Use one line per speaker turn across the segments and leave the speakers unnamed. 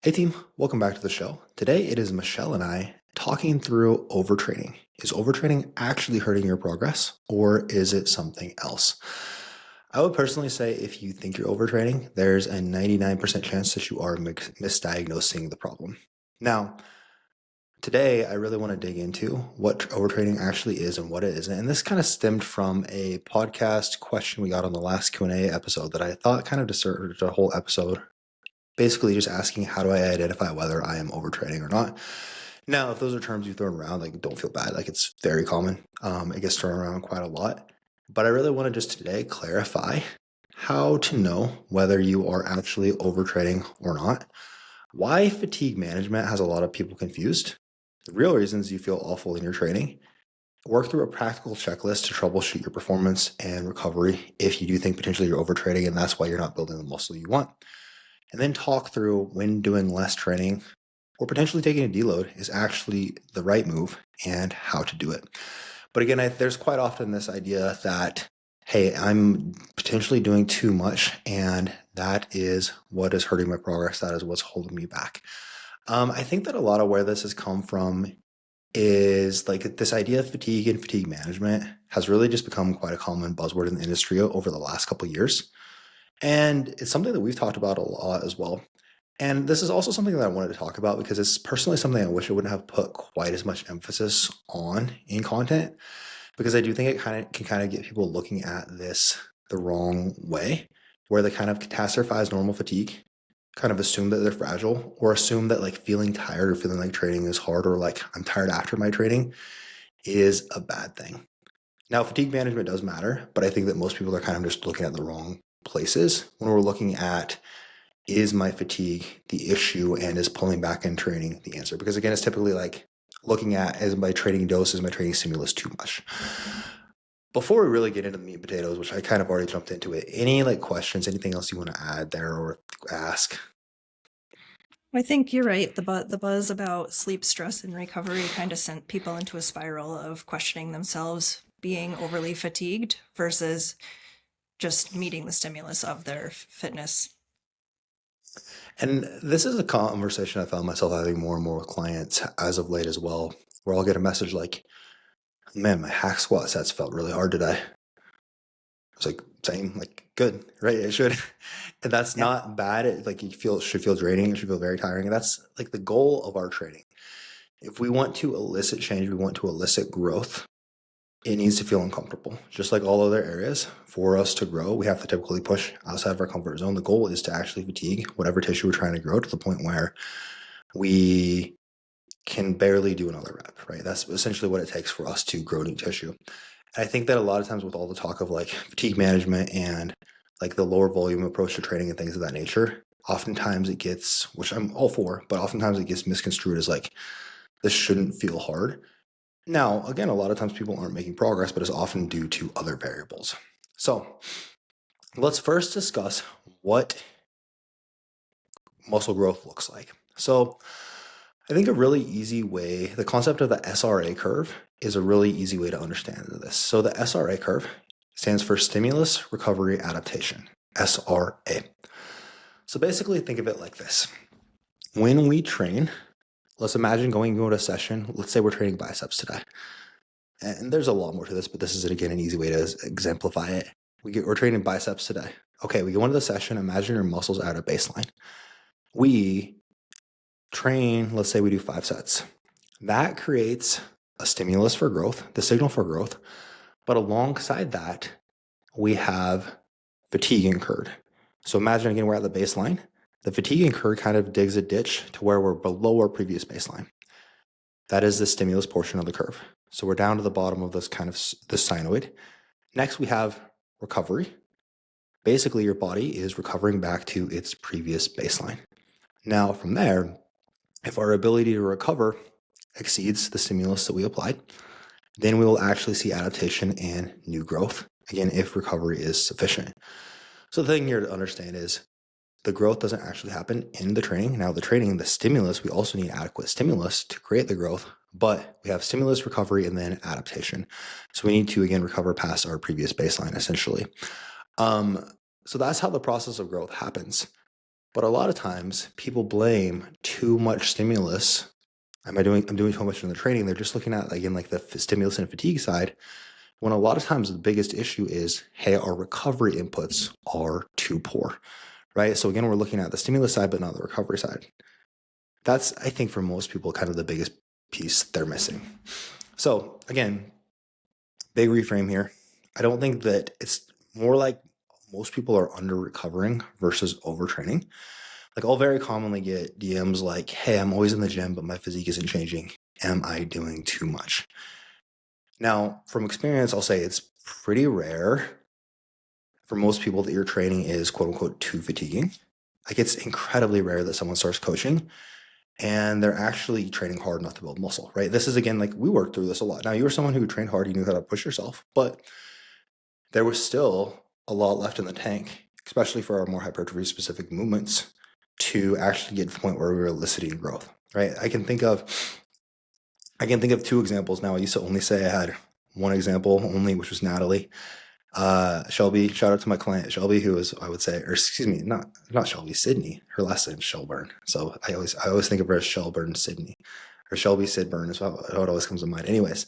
Hey team, welcome back to the show. Today it is Michelle and I talking through overtraining. Is overtraining actually hurting your progress or is it something else? I would personally say if you think you're overtraining, there's a 99% chance that you are misdiagnosing the problem. Now, today I really want to dig into what overtraining actually is and what it isn't. And this kind of stemmed from a podcast question we got on the last Q&A episode that I thought kind of deserved a whole episode, basically just asking how do I identify whether I am overtraining or not. Now, if those are terms you throw around, like don't feel bad, like it's very common. It gets thrown around quite a lot. But I really want to just today clarify how to know whether you are actually overtraining or not. Why fatigue management has a lot of people confused. The real reasons you feel awful in your training. Work through a practical checklist to troubleshoot your performance and recovery if you do think potentially you're overtraining and that's why you're not building the muscle you want. And then talk through when doing less training or potentially taking a deload is actually the right move and how to do it. But again, there's quite often this idea that, hey, I'm potentially doing too much and that is what is hurting my progress. That is what's holding me back. I think that a lot of where this has come from is like this idea of fatigue and fatigue management has really just become quite a common buzzword in the industry over the last couple of years. And it's something that we've talked about a lot as well. And this is also something that I wanted to talk about because it's personally something I wish I wouldn't have put quite as much emphasis on in content, because I do think it can get people looking at this the wrong way, where they kind of catastrophize normal fatigue, kind of assume that they're fragile, or assume that like feeling tired or feeling like training is hard, or like I'm tired after my training is a bad thing. Now, fatigue management does matter, but I think that most people are kind of just looking at the wrong places when we're looking at, is my fatigue the issue and is pulling back in training the answer? Because again, it's typically like looking at, is my training dose, is my training stimulus too much? Before we really get into the meat and potatoes, which I kind of already jumped into it, any like questions, anything else you want to add there or ask?
I think you're right. The buzz about sleep, stress, and recovery kind of sent people into a spiral of questioning themselves, being overly fatigued versus just meeting the stimulus of their fitness.
And this is a conversation I found myself having more and more with clients as of late as well, where I'll get a message like, man, my hack squat sets felt really hard today. It's like, same, like good, right? It should. And that's
Yeah.
not bad. Like should feel draining. It should feel very tiring. And that's like the goal of our training. If we want to elicit change, we want to elicit growth, it needs to feel uncomfortable. Just like all other areas, for us to grow, we have to typically push outside of our comfort zone. The goal is to actually fatigue whatever tissue we're trying to grow to the point where we can barely do another rep, right? That's essentially what it takes for us to grow new tissue. I think that a lot of times with all the talk of like fatigue management and like the lower volume approach to training and things of that nature, oftentimes it gets, which I'm all for, but oftentimes it gets misconstrued as like, this shouldn't feel hard. Now, again, a lot of times people aren't making progress, but it's often due to other variables. So let's first discuss what muscle growth looks like. So I think a really easy way, the concept of the SRA curve is a really easy way to understand this. So the SRA curve stands for stimulus, recovery, adaptation, SRA. So basically think of it like this. When we train, let's imagine going to a session. Let's say we're training biceps today. And there's a lot more to this, but this is, again, an easy way to exemplify it. We're training biceps today. Okay, we go into the session. Imagine your muscles at a baseline. We train, let's say we do 5 sets. That creates a stimulus for growth, the signal for growth. But alongside that, we have fatigue incurred. So imagine, again, we're at the baseline. The fatigue incurred kind of digs a ditch to where we're below our previous baseline. That is the stimulus portion of the curve. So we're down to the bottom of this kind of this sinoid. Next, we have recovery. Basically, your body is recovering back to its previous baseline. Now, from there, if our ability to recover exceeds the stimulus that we applied, then we will actually see adaptation and new growth, again, if recovery is sufficient. So the thing here to understand is the growth doesn't actually happen in the training. Now, the training, the stimulus, we also need adequate stimulus to create the growth, but we have stimulus, recovery, and then adaptation. So we need to, again, recover past our previous baseline, essentially. So that's how the process of growth happens. But a lot of times people blame too much stimulus. I'm doing too much in the training. They're just looking at, again, like the stimulus and fatigue side, when a lot of times the biggest issue is, hey, our recovery inputs are too poor, right? So again, we're looking at the stimulus side, but not the recovery side. That's, I think, for most people, kind of the biggest piece they're missing. So again, big reframe here. I don't think that it's more like most people are under recovering versus overtraining. Like, I'll very commonly get DMs like, hey, I'm always in the gym, but my physique isn't changing. Am I doing too much? Now, from experience, I'll say it's pretty rare for most people that your training is quote unquote too fatiguing. Like, it's incredibly rare that someone starts coaching and they're actually training hard enough to build muscle, right? This is, again, like, we worked through this a lot. Now, you were someone who trained hard, you knew how to push yourself, but there was still a lot left in the tank, especially for our more hypertrophy specific movements, to actually get to the point where we were eliciting growth, right? I can think of two examples now. I used to only say I had one example only, which was Natalie. Shelby, shout out to my client Shelby, who is, I would say, or excuse me, not Shelby, Sydney. Her last name is Shelburne, so I always think of her as Shelburne Sydney, or Shelby Sidburn is what always comes to mind. Anyways,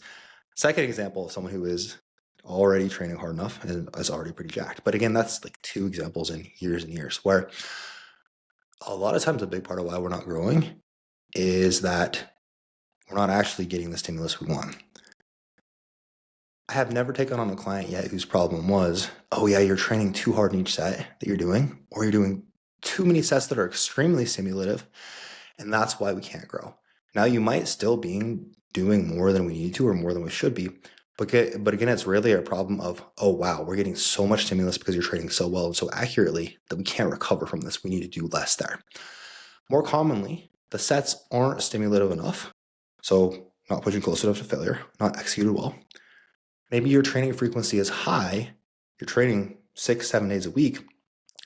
second example of someone who is already training hard enough and is already pretty jacked. But again, that's like two examples in years and years, where a lot of times a big part of why we're not growing is that we're not actually getting the stimulus we want. I have never taken on a client yet whose problem was, oh yeah, you're training too hard in each set that you're doing, or you're doing too many sets that are extremely stimulative, and that's why we can't grow. Now, you might still be doing more than we need to or more than we should be, but again, it's rarely a problem of, oh wow, we're getting so much stimulus because you're training so well and so accurately that we can't recover from this. We need to do less there. More commonly, the sets aren't stimulative enough, so not pushing close enough to failure, not executed well. Maybe your training frequency is high, you're training 6-7 days a week,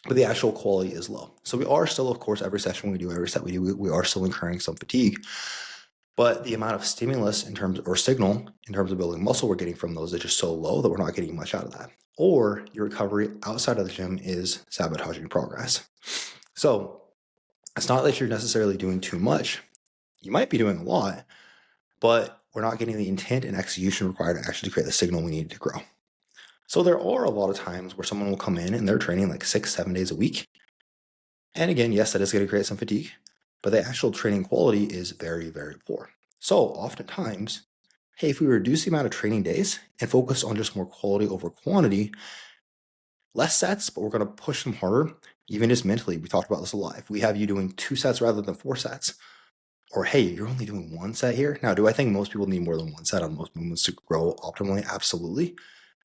but the actual quality is low. So we are still, of course, every session we do, every set we do, we are still incurring some fatigue. But the amount of stimulus in terms, or signal in terms of building muscle we're getting from those is just so low that we're not getting much out of that. Or your recovery outside of the gym is sabotaging progress. So it's not that you're necessarily doing too much. You might be doing a lot, but we're not getting the intent and execution required to actually create the signal we need to grow. So there are a lot of times where someone will come in and they're training like 6-7 days a week. And again, yes, that is going to create some fatigue, but the actual training quality is very, very poor. So oftentimes, hey, if we reduce the amount of training days and focus on just more quality over quantity, less sets, but we're going to push them harder, even just mentally. We talked about this a lot. If we have you doing 2 sets rather than 4 sets, or hey, you're only doing 1 set here. Now, do I think most people need more than 1 set on most movements to grow optimally? Absolutely.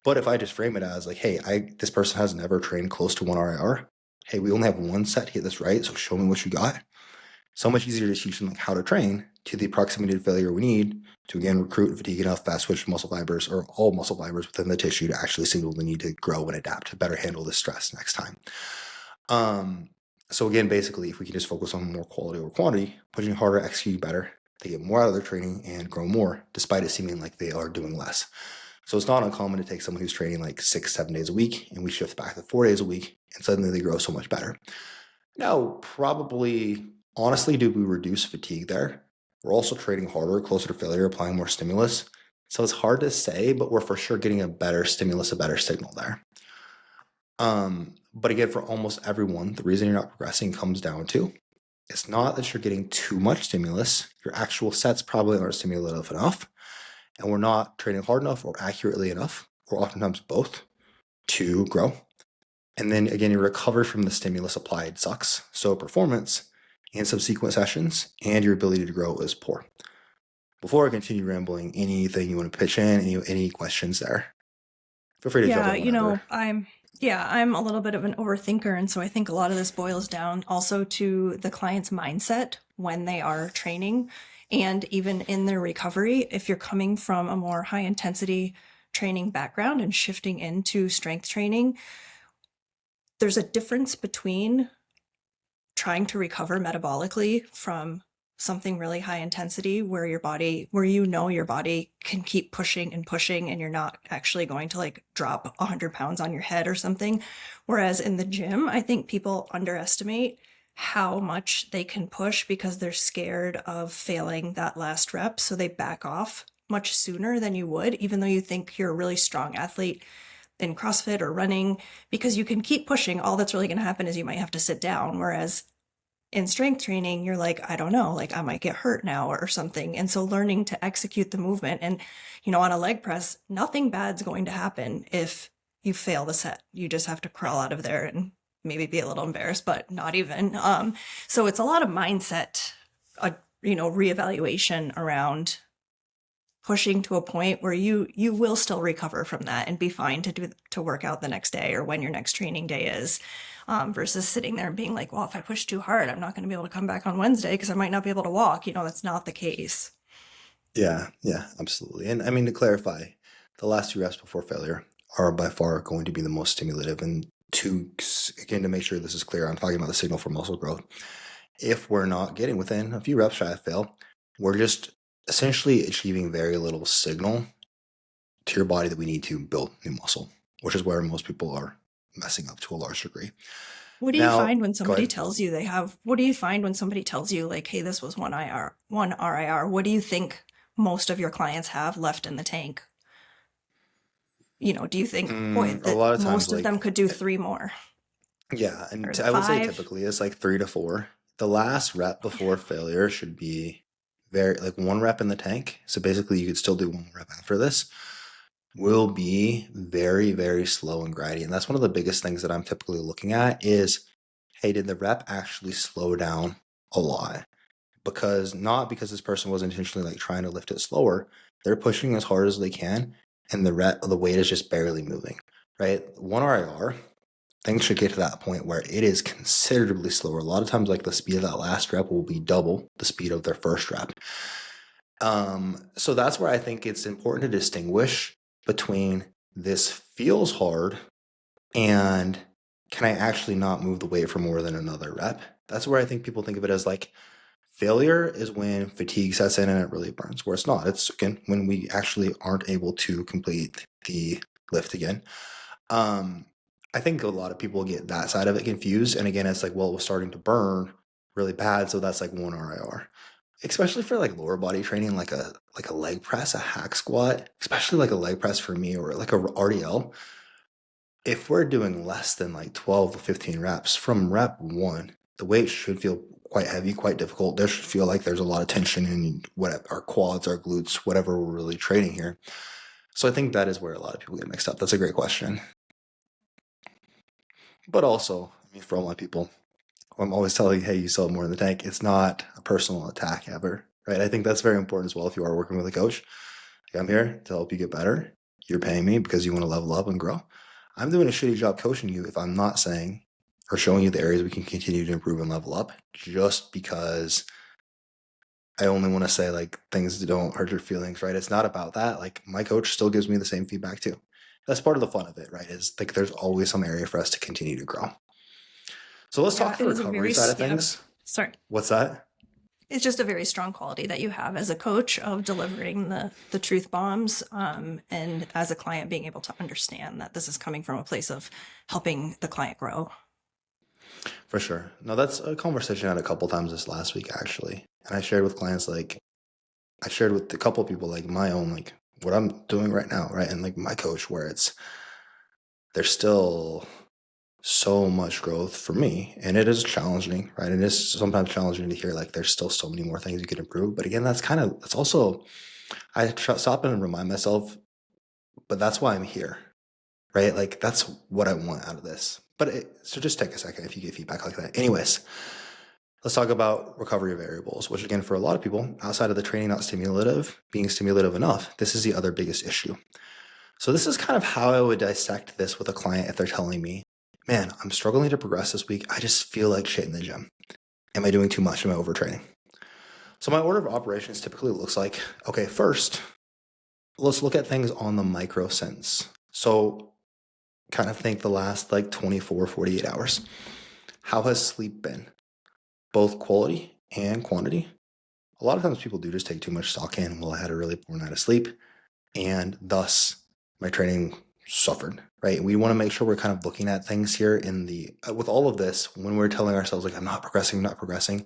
But if I just frame it as like, hey, this person has never trained close to 1 RIR. Hey, we only have 1 set to get this right, so show me what you got. So much easier to teach them like how to train to the proximity to failure we need to, again, recruit and fatigue enough fast twitch muscle fibers, or all muscle fibers within the tissue, to actually signal the need to grow and adapt to better handle this stress next time. So again, basically, if we can just focus on more quality over quantity, pushing harder, executing better, they get more out of their training and grow more, despite it seeming like they are doing less. So it's not uncommon to take someone who's training like 6-7 days a week, and we shift back to 4 days a week, and suddenly they grow so much better. Now, probably, honestly, do we reduce fatigue there? We're also training harder, closer to failure, applying more stimulus. So it's hard to say, but we're for sure getting a better stimulus, a better signal there. But again, for almost everyone, the reason you're not progressing comes down to, it's not that you're getting too much stimulus. Your actual sets probably aren't stimulative enough, and we're not training hard enough or accurately enough, or oftentimes both, to grow. And then again, your recovery from the stimulus applied sucks. So performance in subsequent sessions and your ability to grow is poor. Before I continue rambling, anything you want to pitch in, any questions there? Feel free to jump in whenever.
I'm a little bit of an overthinker, and so I think a lot of this boils down also to the client's mindset when they are training, and even in their recovery. If you're coming from a more high intensity training background and shifting into strength training, there's a difference between trying to recover metabolically from something really high intensity where your body can keep pushing and pushing, and you're not actually going to like drop 100 pounds on your head or something. Whereas in the gym, I think people underestimate how much they can push because they're scared of failing that last rep. So they back off much sooner than you would, even though you think you're a really strong athlete in CrossFit or running, because you can keep pushing. All that's really going to happen is you might have to sit down. Whereas in strength training, you're like, I don't know, like I might get hurt now or something. And so learning to execute the movement and, on a leg press, nothing bad's going to happen if you fail the set. You just have to crawl out of there and maybe be a little embarrassed, but not even. So it's a lot of mindset, reevaluation around pushing to a point where you will still recover from that and be fine to work out the next day or when your next training day is, versus sitting there and being like, well, if I push too hard, I'm not going to be able to come back on Wednesday because I might not be able to walk. That's not the case.
Yeah, yeah, absolutely. And I mean, to clarify, the last 2 reps before failure are by far going to be the most stimulative. And again, to make sure this is clear, I'm talking about the signal for muscle growth. If we're not getting within a few reps shy of fail, we're just essentially achieving very little signal to your body that we need to build new muscle, which is where most people are messing up to a large degree.
What do you
Now,
find when
go
somebody
ahead.
tells you what do you find when somebody tells you like, hey, this was one RIR? What do you think most of your clients have left in the tank? Do you think, boy,
A
that
lot of times,
most of them
like,
could do 3 more?
yeah,
Or
and
is it
I would say
5?
typically it's like 3 to 4. The last rep before failure should be very like 1 rep in the tank. So basically, you could still do 1 rep after this. Will be very, very slow and grindy. And that's one of the biggest things that I'm typically looking at is, hey, did the rep actually slow down a lot? Not because this person was intentionally like trying to lift it slower, they're pushing as hard as they can, and the weight is just barely moving, right? 1 RIR, things should get to that point where it is considerably slower. A lot of times, like the speed of that last rep will be double the speed of their first rep. So that's where I think it's important to distinguish between this feels hard and can I actually not move the weight for more than another rep? That's where I think people think of it as like failure is when fatigue sets in and it really burns, where it's not. It's again when we actually aren't able to complete the lift again. I think a lot of people get that side of it confused. And again, it's like, well, it was starting to burn really bad. So that's like 1 RIR. Especially for like lower body training, like a leg press, a hack squat, especially like a leg press for me or like a RDL. If we're doing less than like 12 to 15 reps from rep 1, the weight should feel quite heavy, quite difficult. There should feel like there's a lot of tension in what our quads, our glutes, whatever we're really training here. So I think that is where a lot of people get mixed up. That's a great question. But also, I mean, for all my people, I'm always telling, hey, you still have more in the tank. It's not a personal attack ever, right? I think that's very important as well. If you are working with a coach, like, I'm here to help you get better. You're paying me because you want to level up and grow. I'm doing a shitty job coaching you if I'm not saying or showing you the areas we can continue to improve and level up just because I only want to say like things that don't hurt your feelings, right? It's not about that. Like my coach still gives me the same feedback too. That's part of the fun of it, right? Is like there's always some area for us to continue to grow. So let's
Yeah,
talk the
it is a
recovery
very,
side of
yeah,
things.
sorry.
What's that?
It's just a very strong quality that you have as a coach of delivering the truth bombs, and as a client being able to understand that this is coming from a place of helping the client grow.
For sure. No, that's a conversation I had a couple times this last week actually. And I shared with clients like I shared with a couple people like my own like what I'm doing right now, right? And like my coach where there's still so much growth for me and it is challenging, right? It is sometimes challenging to hear like there's still so many more things you could improve. But again, that's also stop and remind myself, but that's why I'm here, right? Like that's what I want out of this. So just take a second if you get feedback like that. Anyways, let's talk about recovery variables, which again, for a lot of people outside of the training not stimulative, being stimulative enough, this is the other biggest issue. So this is kind of how I would dissect this with a client if they're telling me, man, I'm struggling to progress this week. I just feel like shit in the gym. Am I doing too much? Am I overtraining? So my order of operations typically looks like, okay, first, let's look at things on the micro sense. So kind of think the last like 24, 48 hours. How has sleep been? Both quality and quantity. A lot of times people do just take too much stock in, well, I had a really poor night of sleep, and thus my training suffered, right? We want to make sure we're kind of looking at things here in the, with all of this, when we're telling ourselves like, I'm not progressing, I'm not progressing,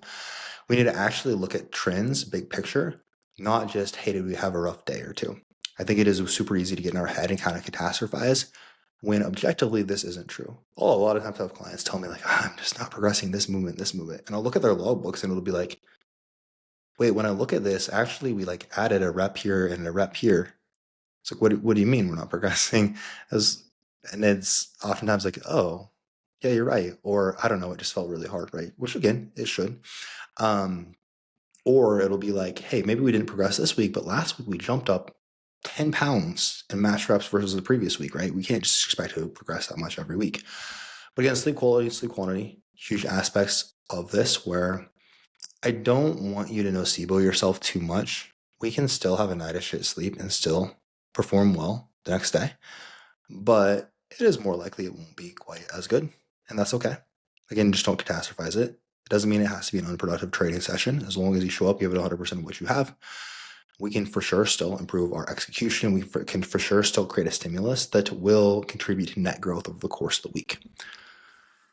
we need to actually look at trends, big picture, not just, hey, did we have a rough day or two? I think it is super easy to get in our head and kind of catastrophize when objectively this isn't true. Oh, a lot of times I have clients tell me like, I'm just not progressing this movement, this movement. And I'll look at their logbooks and it'll be like, wait, when I look at this, actually we like added a rep here and a rep here. It's like, what do you mean we're not progressing? As, and it's oftentimes like, oh, yeah, you're right. Or I don't know, it just felt really hard, right? Which again, it should. Um, or it'll be like, hey, maybe we didn't progress this week, but last week we jumped up 10 pounds in max reps versus the previous week, right? We can't just expect to progress that much every week. But again, sleep quality, sleep quantity, huge aspects of this where I don't want you to nocebo yourself too much. We can still have a night of shit sleep and still perform well the next day, but it is more likely it won't be quite as good, and that's okay. Again, just don't catastrophize it. It doesn't mean it has to be an unproductive training session. As long as you show up, give it 100% of what you have, we can for sure still improve our execution. We can for sure still create a stimulus that will contribute to net growth over the course of the week.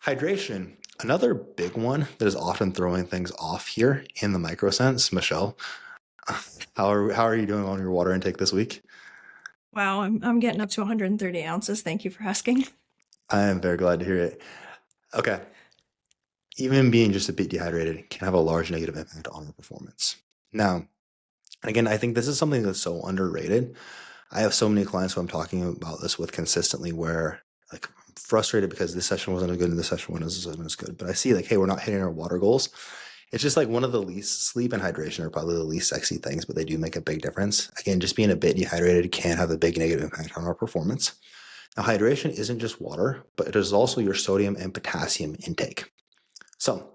Hydration, another big one that is often throwing things off here in the micro sense. Michelle, how are you doing on your water intake this week?
Wow, I'm getting up to 130 ounces. Thank you for asking.
I am very glad to hear it. Okay. Even being just a bit dehydrated can have a large negative impact on our performance. Now, again, I think this is something that's so underrated. I have so many clients who I'm talking about this with consistently where like I'm frustrated because this session wasn't as good and this session wasn't as good. But I see like, hey, we're not hitting our water goals. It's just like one of the least, sleep and hydration are probably the least sexy things, but they do make a big difference. Again, just being a bit dehydrated can have a big negative impact on our performance. Now, hydration isn't just water, but it is also your sodium and potassium intake. So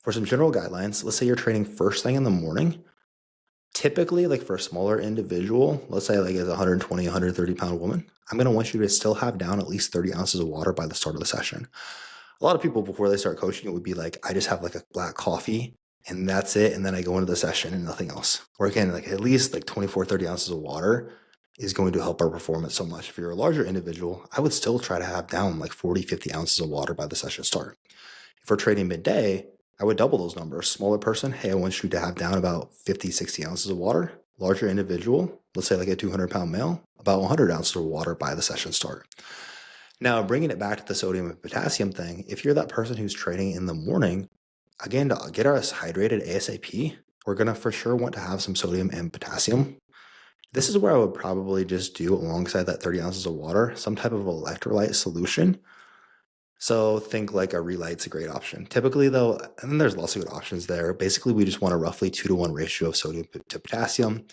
for some general guidelines, let's say you're training first thing in the morning. Typically, like for a smaller individual, let's say like as a 120, 130 pound woman, I'm going to want you to still have down at least 30 ounces of water by the start of the session. A lot of people before they start coaching, it would be like, I just have like a black coffee and that's it. And then I go into the session and nothing else. Or again, like at least like 24, 30 ounces of water is going to help our performance so much. If you're a larger individual, I would still try to have down like 40, 50 ounces of water by the session start. If we're training midday, I would double those numbers. Smaller person, hey, I want you to have down about 50, 60 ounces of water. Larger individual, let's say like a 200-pound male, about 100 ounces of water by the session start. Now, bringing it back to the sodium and potassium thing, if you're that person who's training in the morning, again, to get us hydrated ASAP, we're going to for sure want to have some sodium and potassium. This is where I would probably just do alongside that 30 ounces of water, some type of electrolyte solution. So think like a Relight's a great option. Typically though, and then there's lots of good options there. Basically, we just want a roughly 2-to-1 ratio of sodium to potassium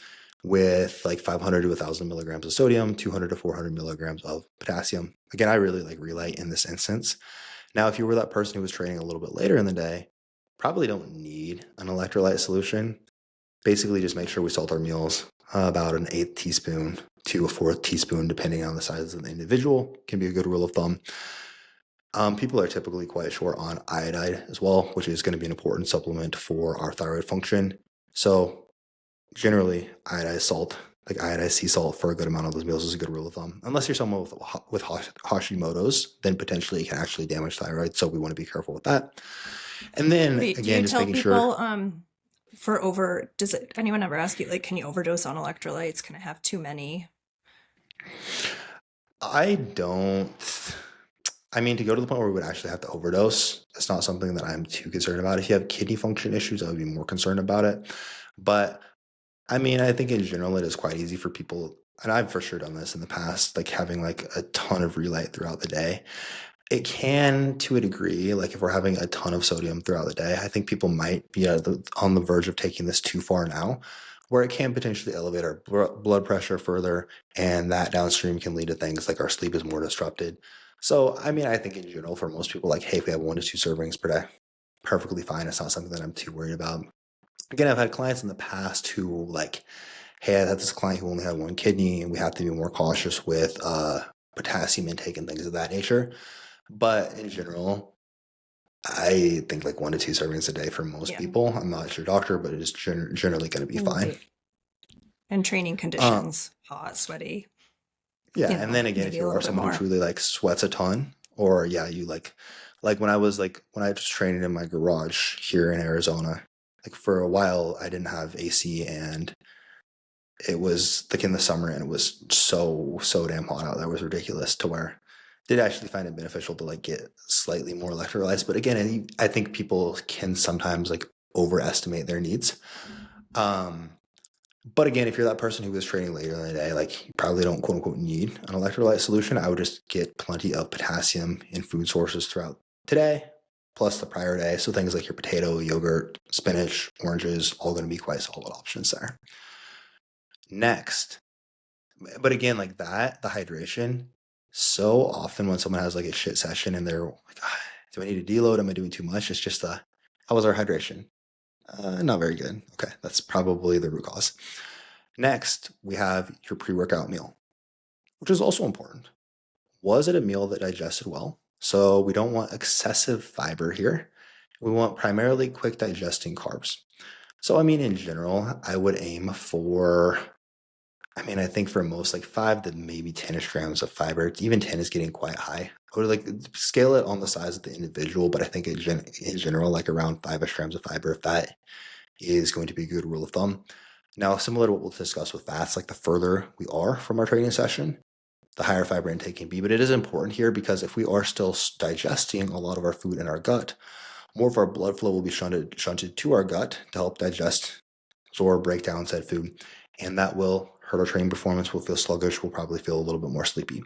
with like 500 to 1,000 milligrams of sodium, 200 to 400 milligrams of potassium. Again, I really like Relight in this instance. Now, if you were that person who was training a little bit later in the day, probably don't need an electrolyte solution. Basically, just make sure we salt our meals about an 1/8 teaspoon to a 1/4 teaspoon, depending on the size of the individual, can be a good rule of thumb. People are typically quite short on iodide as well, which is going to be an important supplement for our thyroid function. So generally, iodized salt, like iodized sea salt for a good amount of those meals is a good rule of thumb. Unless you're someone with Hashimoto's, then potentially it can actually damage thyroid. So we want to be careful with that. And then
Do
again,
you
just
tell
making sure.
people does anyone ever ask you like, can you overdose on electrolytes? Can I have too many?
I don't. I mean, to go to the point where we would actually have to overdose, that's not something that I'm too concerned about. If you have kidney function issues, I would be more concerned about it. But I mean, I think in general, it is quite easy for people, and I've for sure done this in the past, like having like a ton of Relight throughout the day. It can, to a degree, like if we're having a ton of sodium throughout the day, I think people might be on the verge of taking this too far now, where it can potentially elevate our blood pressure further, and that downstream can lead to things like our sleep is more disrupted. So, I mean, I think in general, for most people, like, hey, if we have 1 to 2 servings per day, perfectly fine. It's not something that I'm too worried about. Again, I've had clients in the past who, like, hey, I had this client who only had 1 kidney, and we have to be more cautious with potassium intake and things of that nature. But in general, I think like 1 to 2 servings a day for most
Yeah.
people. I'm not your doctor, but it is generally going to be fine.
Right. And training
Uh,
conditions, hot, sweaty.
Yeah,
you
and
know,
then again, if
maybe a
you
little
are
bit
someone who
more.
truly like sweats a ton, or yeah, you like when I was training in my garage here in Arizona, like for a while I didn't have AC and it was like in the summer and it was so damn hot out. That was ridiculous to where did actually find it beneficial to like get slightly more electrolytes. But again, I think people can sometimes like overestimate their needs. Um, but again, if you're that person who was training later in the day, like you probably don't quote unquote need an electrolyte solution. I would just get plenty of potassium in food sources throughout today, plus the prior day. So things like your potato, yogurt, spinach, oranges, all going to be quite solid options there. Next, but again, like that, the hydration. So often when someone has like a shit session and they're like, "Ah, do I need to deload? Am I doing too much?" It's just how was our hydration? Not very good. Okay, that's probably the root cause. Next, we have your pre-workout meal, which is also important. Was it a meal that digested well? So we don't want excessive fiber here. We want primarily quick digesting carbs. So I mean, in general, I would aim for, I mean, I think for most like 5 to maybe 10ish grams of fiber. Even 10 is getting quite high. I would like scale it on the size of the individual, but I think in general, like around 5ish grams of fiber, if that is going to be a good rule of thumb. Now, similar to what we'll discuss with fats, like the further we are from our training session, the higher fiber intake can be. But it is important here because if we are still digesting a lot of our food in our gut, more of our blood flow will be shunted to our gut to help digest, absorb, break down said food. And that will hurt our training performance. We'll feel sluggish. We'll probably feel a little bit more sleepy.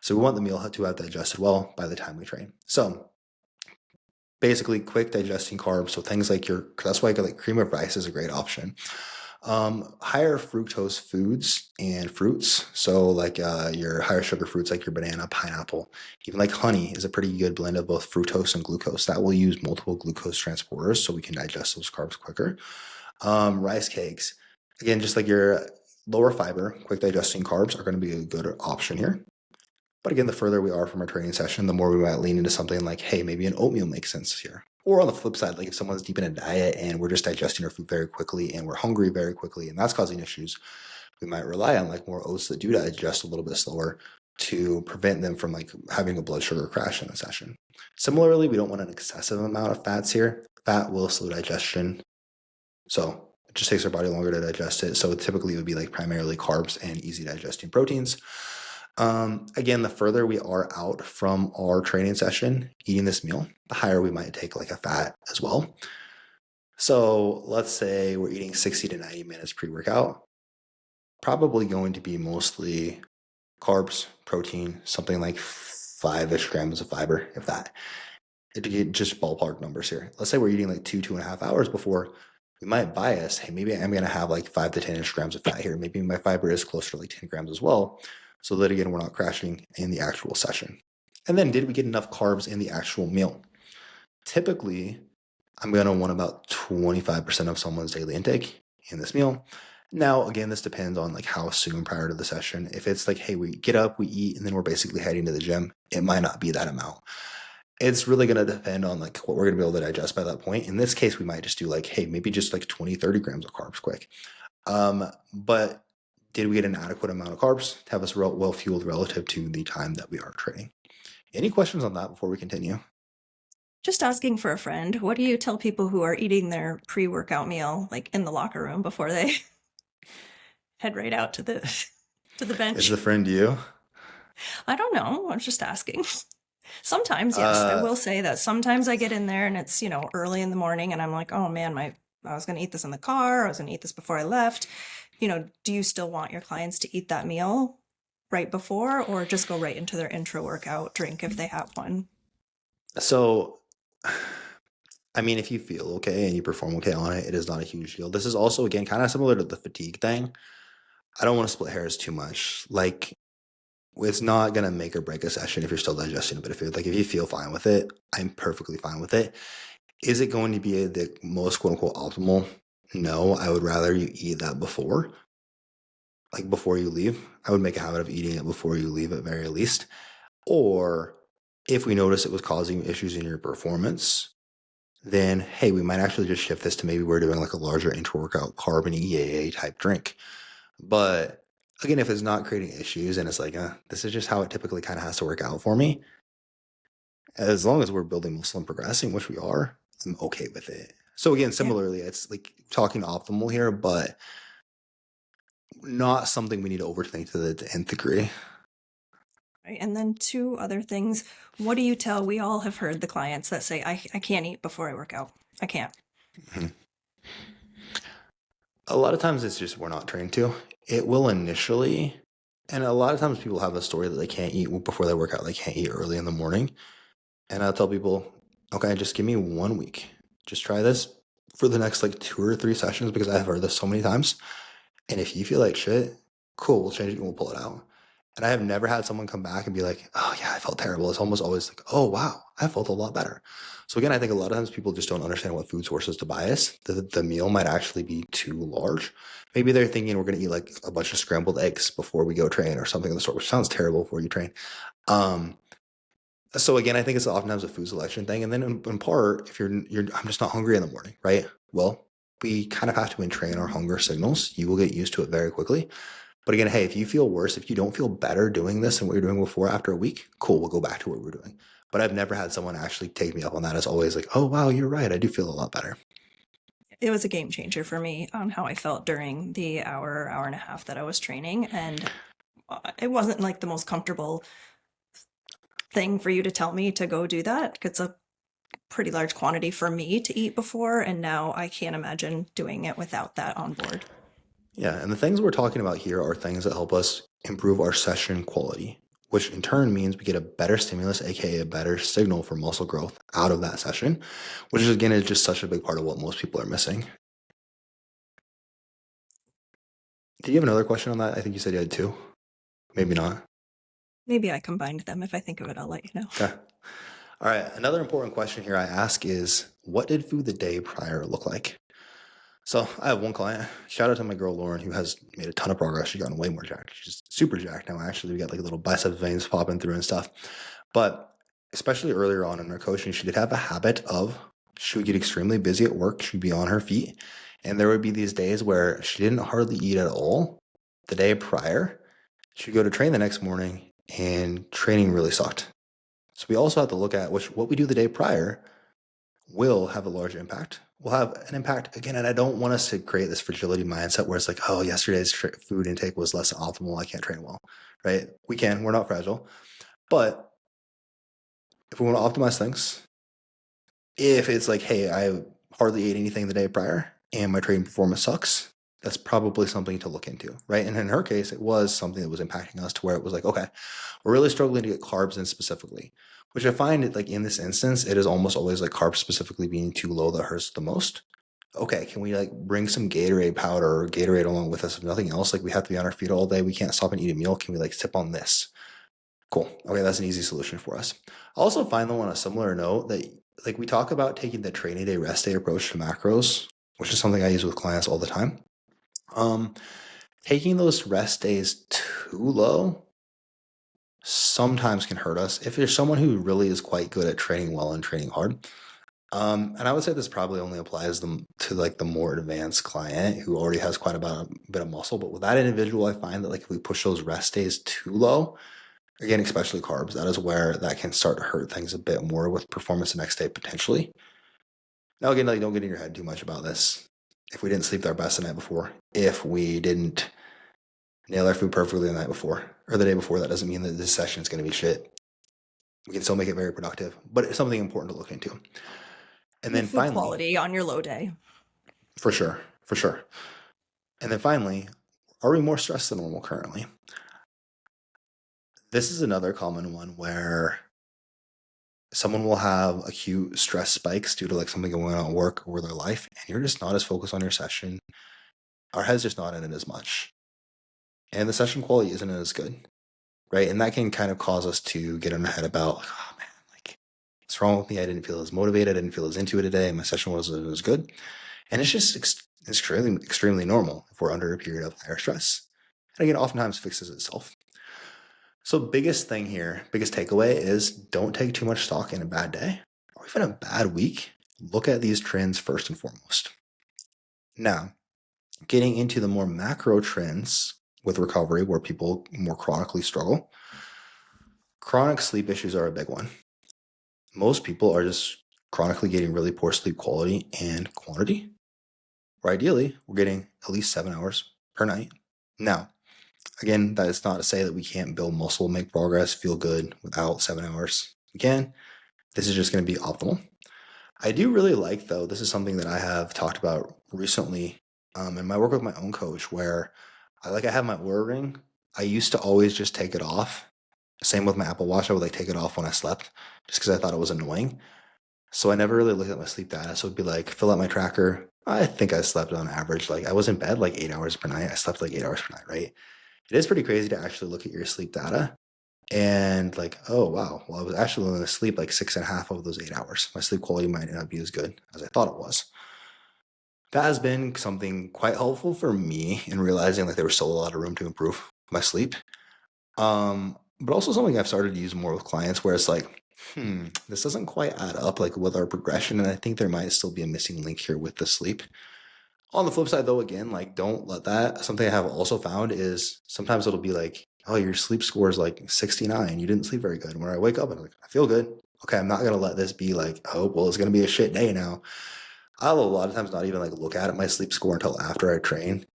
So we want the meal to have digested well by the time we train. So basically quick digesting carbs. So things like that's why like cream of rice is a great option. Higher fructose foods and fruits. So like your higher sugar fruits like your banana, pineapple, even like honey is a pretty good blend of both fructose and glucose. That will use multiple glucose transporters so we can digest those carbs quicker. Rice cakes, again, just like your lower fiber, quick digesting carbs are going to be a good option here. But again, the further we are from our training session, the more we might lean into something like, hey, maybe an oatmeal makes sense here. Or on the flip side, like if someone's deep in a diet and we're just digesting our food very quickly and we're hungry very quickly and that's causing issues, we might rely on like more oats that do digest a little bit slower to prevent them from like having a blood sugar crash in the session. Similarly, we don't want an excessive amount of fats here. Fat will slow digestion. So it just takes our body longer to digest it. So typically it would be like primarily carbs and easy digesting proteins. Again, the further we are out from our training session eating this meal, the higher we might take like a fat as well. So let's say we're eating 60 to 90 minutes pre-workout, probably going to be mostly carbs, protein, something like 5-ish grams of fiber, if that. To get just ballpark numbers here. Let's say we're eating like 2.5 hours before, we might bias, hey, maybe I'm going to have like 5 to 10ish grams of fat here. Maybe my fiber is closer to like 10 grams as well. So that again, we're not crashing in the actual session. And then did we get enough carbs in the actual meal? Typically, I'm going to want about 25% of someone's daily intake in this meal. Now, again, this depends on like how soon prior to the session. If it's like, hey, we get up, we eat, and then we're basically heading to the gym, it might not be that amount. It's really going to depend on like what we're going to be able to digest by that point. In this case, we might just do like, hey, maybe just like 20, 30 grams of carbs quick. But did we get an adequate amount of carbs to have us well fueled relative to the time that we are training? Any questions on that before we continue?
Just asking for a friend. What do you tell people who are eating their pre-workout meal like in the locker room before they head right out to the to the
Is the
bench?
friend you?
I don't know. I'm just asking. Sometimes, yes. I
Uh,
will say that sometimes I get in there and it's, early in the morning and I'm like, "Oh man, I was going to eat this in the car. I was going to eat this before I left." Do you still want your clients to eat that meal right before or just go right into their intra workout drink if they have one?
so, I mean, if you feel okay and you perform okay on it, it is not a huge deal. This is also, again, kind of similar to the fatigue thing. I don't want to split hairs too much. Like, it's not going to make or break a session if you're still digesting a bit of food. Like, if you feel fine with it, I'm perfectly fine with it. Is it going to be the most quote unquote optimal? No, I would rather you eat that before, like before you leave. I would make a habit of eating it before you leave at very least. Or if we notice it was causing issues in your performance, then hey, we might actually just shift this to maybe we're doing like a larger intra-workout carb and EAA type drink. But Again, if it's not creating issues and it's like, this is just how it typically kind of has to work out for me, as long as we're building muscle and progressing, which we are, I'm okay with it. So again,
Yeah.
similarly, it's like talking optimal here, but not something we need to overthink to the nth degree.
Right. And then two other things. What do you tell? We all have heard the clients that say, I can't eat before I work out. I can't.
Mhm. A lot of times it's just we're not trained to. It will initially, and a lot of times people have a story that they can't eat before they work out. They can't eat early in the morning. And I'll tell people, okay, just give me 1 week. Just try this for the next like 2 or 3 sessions because I've heard this so many times. And if you feel like shit, cool, we'll change it and we'll pull it out. And I have never had someone come back and be like, oh yeah, I felt terrible. It's almost always like, oh wow, I felt a lot better. So again, I think a lot of times people just don't understand what food sources to bias. The meal might actually be too large. Maybe they're thinking we're going to eat like a bunch of scrambled eggs before we go train or something of the sort, which sounds terrible before you train. Um, so again, I think it's oftentimes a food selection thing. And then in part, if I'm just not hungry in the morning, right? Well, we kind of have to entrain our hunger signals. You will get used to it very quickly. But again, hey, if you feel worse, if you don't feel better doing this than what you're doing before after a week, cool, we'll go back to what we're doing. But I've never had someone actually take me up on that. It's always like, oh, wow, you're right. I do feel a lot better.
It was a game changer for me on how I felt during the hour and a half that I was training. And it wasn't like the most comfortable thing for you to tell me to go do that. It's a pretty large quantity for me to eat before. And now I can't imagine doing it without that on board.
Yeah. And the things we're talking about here are things that help us improve our session quality, which in turn means we get a better stimulus, aka a better signal for muscle growth out of that session, which is again is just such a big part of what most people are missing. Did you have another question on that? I think you said you had two. Maybe not.
Maybe I combined them. If I think of it, I'll let you know.
Okay. All right. Another important question here I ask is what did food the day prior look like? So I have one client. Shout out to my girl Lauren, who has made a ton of progress. She's gotten way more jacked. She's super jacked now. Actually, we got like little bicep veins popping through and stuff. But especially earlier on in her coaching, she did have a habit of she would get extremely busy at work. She'd be on her feet, and there would be these days where she didn't hardly eat at all the day prior. She'd go to train the next morning, and training really sucked. So we also have to look at what we do the day prior will have a large impact. Will have an impact again, and I don't want us to create this fragility mindset where it's like, oh, yesterday's food intake was less than optimal. I can't train well, right? We can. We're not fragile, but if we want to optimize things, if it's like, hey, I hardly ate anything the day prior and my training performance sucks, that's probably something to look into, right? And in her case, it was something that was impacting us to where it was like, okay, we're really struggling to get carbs in specifically, which I find it like in this instance, it is almost always like carbs specifically being too low that hurts the most. Okay, can we like bring some Gatorade powder or Gatorade along with us? If nothing else, like we have to be on our feet all day. We can't stop and eat a meal. Can we like sip on this? Cool. Okay, that's an easy solution for us. I also find though on a similar note that like we talk about taking the training day rest day approach to macros, which is something I use with clients all the time. Um, Taking those rest days too low sometimes can hurt us. If there's someone who really is quite good at training well and training hard, and I would say this probably only applies to like the more advanced client who already has quite a bit of muscle. But with that individual, I find that like if we push those rest days too low, again, especially carbs, that is where that can start to hurt things a bit more with performance the next day potentially. Now, again, like don't get in your head too much about this. If we didn't sleep our best the night before, if we didn't nail our food perfectly the night before or the day before, that doesn't mean that this session is going to be shit. We can still make it very productive, but it's something important to look into. And
Yeah,
then
food
finally,
quality on your low day.
for sure, for sure. And then finally, are we more stressed than normal currently? This is another common one where someone will have acute stress spikes due to like something going on at work or their life, and you're just not as focused on your session. Our head's just not in it as much. And the session quality isn't as good, right? And that can kind of cause us to get in our head about, like, oh man, like, what's wrong with me? I didn't feel as motivated. I didn't feel as into it today. My session wasn't as good. And it's just extremely normal if we're under a period of higher stress. And again, oftentimes fixes itself. So biggest thing here, biggest takeaway is don't take too much stock in a bad day or even a bad week. Look at these trends first and foremost. Now, getting into the more macro trends, with recovery where people more chronically struggle. Chronic sleep issues are a big one. Most people are just chronically getting really poor sleep quality and quantity, where ideally we're getting at least 7 hours per night. Now, again, that is not to say that we can't build muscle, make progress, feel good without 7 hours. We can. This is just going to be optimal. I do really like, though, this is something that I have talked about recently in my work with my own coach, where I have my Oura ring. I used to always just take it off. Same with my Apple Watch. I would take it off when I slept just because I thought it was annoying. So I never really looked at my sleep data. So it'd be like, fill out my tracker. I think I slept on average. I was in bed 8 hours per night. I slept 8 hours per night, right? It is pretty crazy to actually look at your sleep data and oh, wow. Well, I was actually only asleep 6.5 of those 8 hours. My sleep quality might not be as good as I thought it was. That has been something quite helpful for me in realizing there was still a lot of room to improve my sleep. But also something I've started to use more with clients where it's this doesn't quite add up with our progression. And I think there might still be a missing link here with the sleep. On the flip side, though, again, don't let that. Something I have also found is sometimes it'll be oh, your sleep score is 69. You didn't sleep very good. When I wake up and I feel good. Okay, I'm not going to let this be oh, well, it's going to be a shit day now. I'll a lot of times not even look at my sleep score until after I train,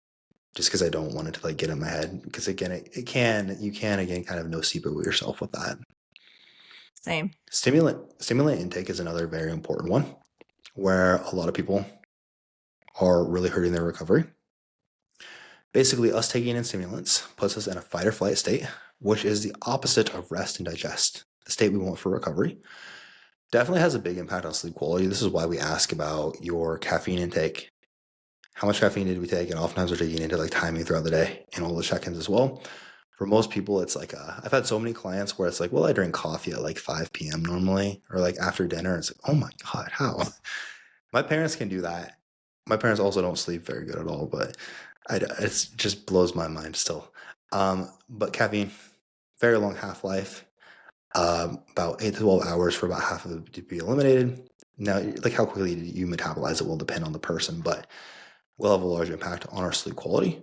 just because I don't want it to get in my head. Because again, you can again kind of nocebo yourself with that.
Same.
Stimulant intake is another very important one, where a lot of people are really hurting their recovery. Basically, us taking in stimulants puts us in a fight or flight state, which is the opposite of rest and digest, the state we want for recovery. Definitely has a big impact on sleep quality. This is why we ask about your caffeine intake. How much caffeine did we take? And oftentimes we're taking into timing throughout the day and all the check-ins as well. For most people, it's I've had so many clients where it's well, I drink coffee at 5 p.m. normally, or after dinner. It's oh my God, how? My parents can do that. My parents also don't sleep very good at all, but it just blows my mind still. But caffeine, very long half-life, about 8 to 12 hours for about half of it to be eliminated. Now, how quickly you metabolize it will depend on the person, but will have a large impact on our sleep quality.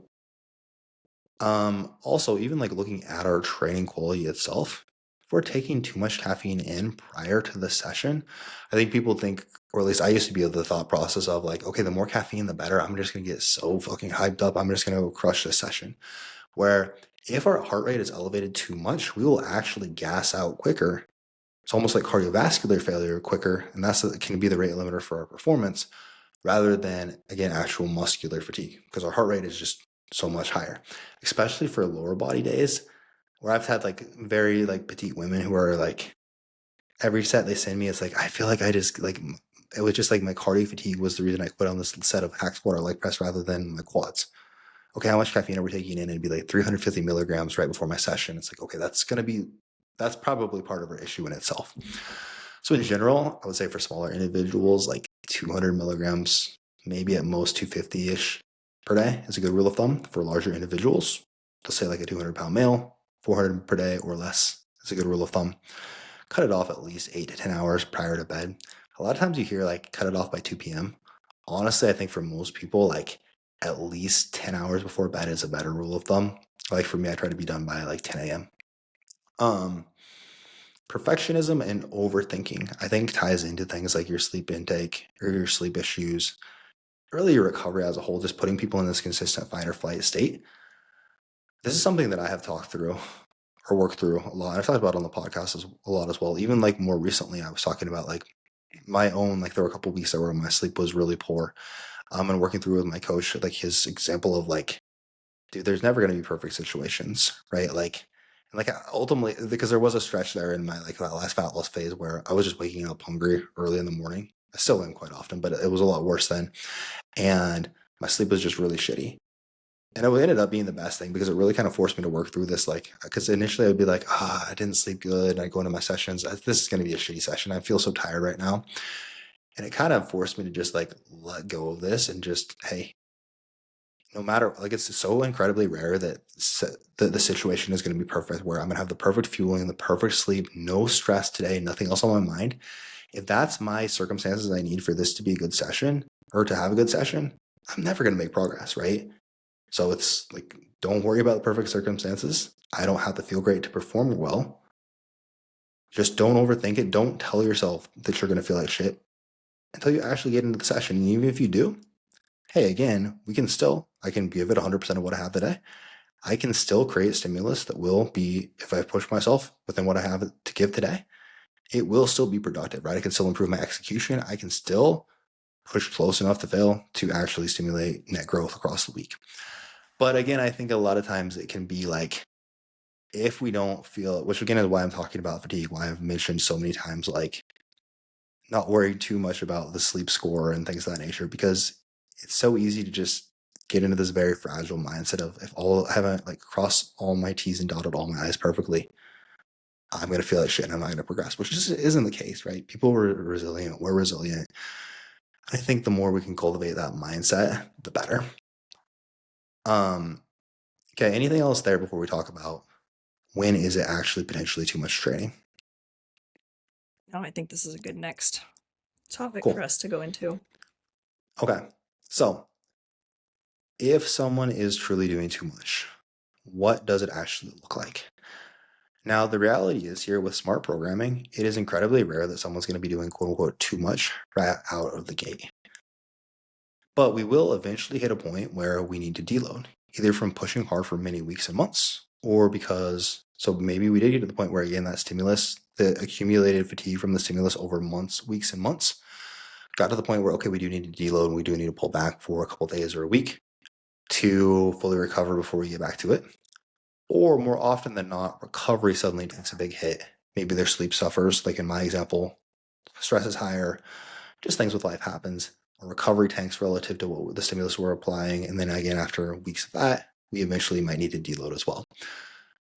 Also, even looking at our training quality itself, if we're taking too much caffeine in prior to the session, I think people think, or at least I used to be of the thought process of okay, the more caffeine, the better. I'm just going to get so fucking hyped up. I'm just going to go crush this session. Where if our heart rate is elevated too much, we will actually gas out quicker. It's almost like cardiovascular failure quicker. And can be the rate limiter for our performance rather than, again, actual muscular fatigue, because our heart rate is just so much higher, especially for lower body days where I've had very petite women who are every set they send me, it's I feel I just it was just my cardio fatigue was the reason I quit on this set of hack squat or leg press rather than my quads. Okay, how much caffeine are we taking in? It'd be 350 milligrams right before my session. It's okay, that's probably part of our issue in itself. So in general, I would say for smaller individuals, 200 milligrams, maybe at most 250-ish per day is a good rule of thumb. For larger individuals, let's say a 200-pound male, 400 per day or less is a good rule of thumb. Cut it off at least 8 to 10 hours prior to bed. A lot of times you hear cut it off by 2 p.m. Honestly, I think for most people, at least 10 hours before bed is a better rule of thumb. For me, I try to be done by 10 a.m. Perfectionism and overthinking, I think, ties into things like your sleep intake or your sleep issues, really your recovery as a whole, just putting people in this consistent fight or flight state. This is something that I have talked through or worked through a lot. I've talked about on the podcast a lot as well. Even more recently, I was talking about my own, there were a couple of weeks there where my sleep was really poor. And working through with my coach, his example of dude, there's never going to be perfect situations, right? Ultimately, because there was a stretch there in my that last fat loss phase where I was just waking up hungry early in the morning. I still am quite often, but it was a lot worse then. And my sleep was just really shitty. And it ended up being the best thing because it really kind of forced me to work through this. Because initially I would be I didn't sleep good. And I go into my sessions. This is going to be a shitty session. I feel so tired right now. And it kind of forced me to just let go of this and just, hey, no matter, it's so incredibly rare that the situation is going to be perfect where I'm going to have the perfect fueling, the perfect sleep, no stress today, nothing else on my mind. If that's my circumstances I need for this to be a good session or to have a good session, I'm never going to make progress, right? So it's like, don't worry about the perfect circumstances. I don't have to feel great to perform well. Just don't overthink it. Don't tell yourself that you're going to feel like shit until you actually get into the session. And even if you do, hey, again, I can give it 100% of what I have today. I can still create stimulus that will be, if I push myself within what I have to give today, it will still be productive, right? I can still improve my execution. I can still push close enough to fail to actually stimulate net growth across the week. But again, I think a lot of times it can be like, if we don't feel, which again is why I'm talking about fatigue, why I've mentioned so many times, like not worrying too much about the sleep score and things of that nature, because it's so easy to just get into this very fragile mindset of, if I haven't like crossed all my T's and dotted all my I's perfectly, I'm going to feel like shit and I'm not going to progress, which just isn't the case, right? People are resilient. We're resilient. I think the more we can cultivate that mindset, the better. Okay. Anything else there before we talk about when is it actually potentially too much training?
No, I think this is a good next topic for
Cool.
us to go into.
Okay. So if someone is truly doing too much, what does it actually look like? Now, the reality is here with smart programming, it is incredibly rare that someone's going to be doing quote unquote too much right out of the gate. But we will eventually hit a point where we need to deload, either from pushing hard for many weeks and months, or because, so maybe we did get to the point where, again, that stimulus, the accumulated fatigue from the stimulus over months, weeks, and months, got to the point where, okay, we do need to deload and we do need to pull back for a couple days or a week to fully recover before we get back to it. Or more often than not, recovery suddenly takes a big hit. Maybe their sleep suffers, like in my example, stress is higher, just things with life happens. Our recovery tanks relative to what the stimulus we're applying. And then again, after weeks of that, we eventually might need to deload as well.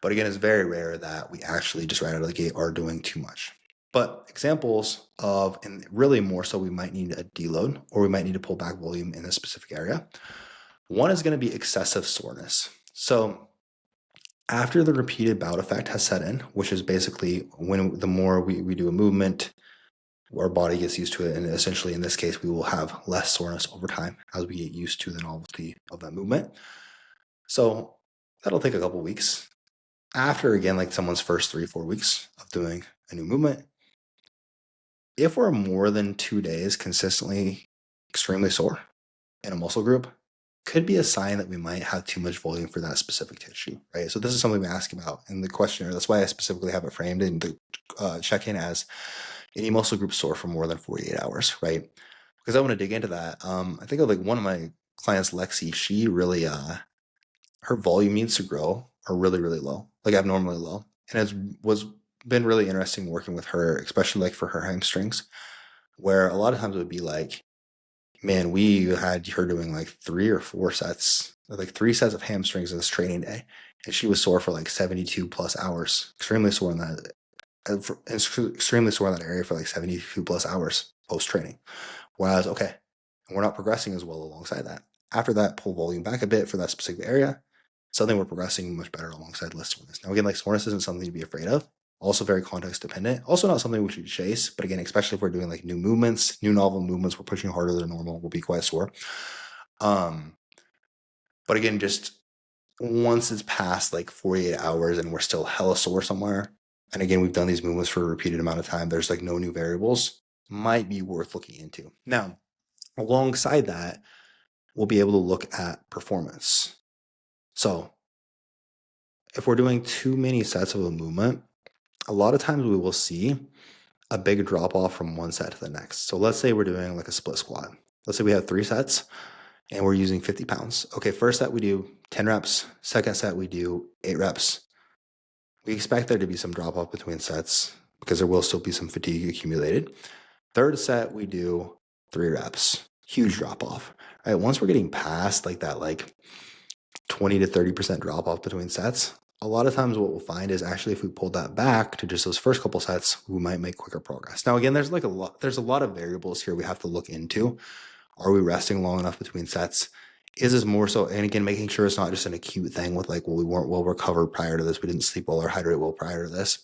But again, it's very rare that we actually just right out of the gate are doing too much. But examples of, and really more so, we might need a deload or we might need to pull back volume in a specific area. One is going to be excessive soreness. So after the repeated bout effect has set in, which is basically when the more we do a movement, our body gets used to it. And essentially in this case, we will have less soreness over time as we get used to the novelty of that movement. So that'll take a couple weeks. After, again, like someone's first 3-4 weeks of doing a new movement, if we're more than 2 days consistently extremely sore in a muscle group, could be a sign that we might have too much volume for that specific tissue, right? So this is something we ask about in the questionnaire. That's why I specifically have it framed in the check-in as any muscle group sore for more than 48 hours, right? Because I want to dig into that. I think of like one of my clients, Lexi, she really, her volume needs to grow are really, really low, like abnormally low. And it's been really interesting working with her, especially like for her hamstrings, where a lot of times it would be like, man, we had her doing like 3 or 4 sets, like 3 sets of hamstrings in this training day. And she was sore for like 72 plus hours, extremely sore in that, extremely sore in that area for like 72 plus hours post training. Whereas, okay, we're not progressing as well alongside that. After that, pull volume back a bit for that specific area. Suddenly we're progressing much better alongside less soreness. Now, again, like soreness isn't something to be afraid of. Also very context dependent. Also not something we should chase. But again, especially if we're doing like new movements, new novel movements, we're pushing harder than normal, we'll be quite sore. But again, just once it's past like 48 hours and we're still hella sore somewhere, and again, we've done these movements for a repeated amount of time, there's like no new variables, might be worth looking into. Now, alongside that, we'll be able to look at performance. So if we're doing too many sets of a movement, a lot of times we will see a big drop off from one set to the next. So let's say we're doing like a split squat. Let's say we have 3 sets and we're using 50 pounds. Okay, first set we do 10 reps. Second set we do 8 reps. We expect there to be some drop off between sets because there will still be some fatigue accumulated. Third set we do 3 reps. Huge drop off. All right, once we're getting past like that, like 20 to 30% drop off between sets, a lot of times what we'll find is actually if we pull that back to just those first couple sets, we might make quicker progress. Now, again, there's a lot of variables here we have to look into. Are we resting long enough between sets? Is this more so, and again, making sure it's not just an acute thing with like, well, we weren't well recovered prior to this, we didn't sleep well or hydrate well prior to this.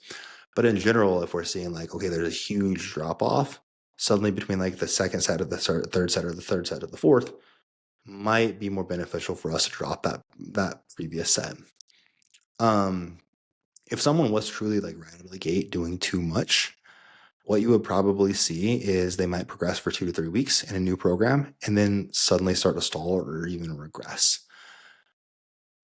But in general, if we're seeing like, okay, there's a huge drop off suddenly between like the second set of the third set or the third set of the fourth, might be more beneficial for us to drop that previous set. If someone was truly like right out of the gate doing too much, what you would probably see is they might progress for 2 to 3 weeks in a new program and then suddenly start to stall or even regress.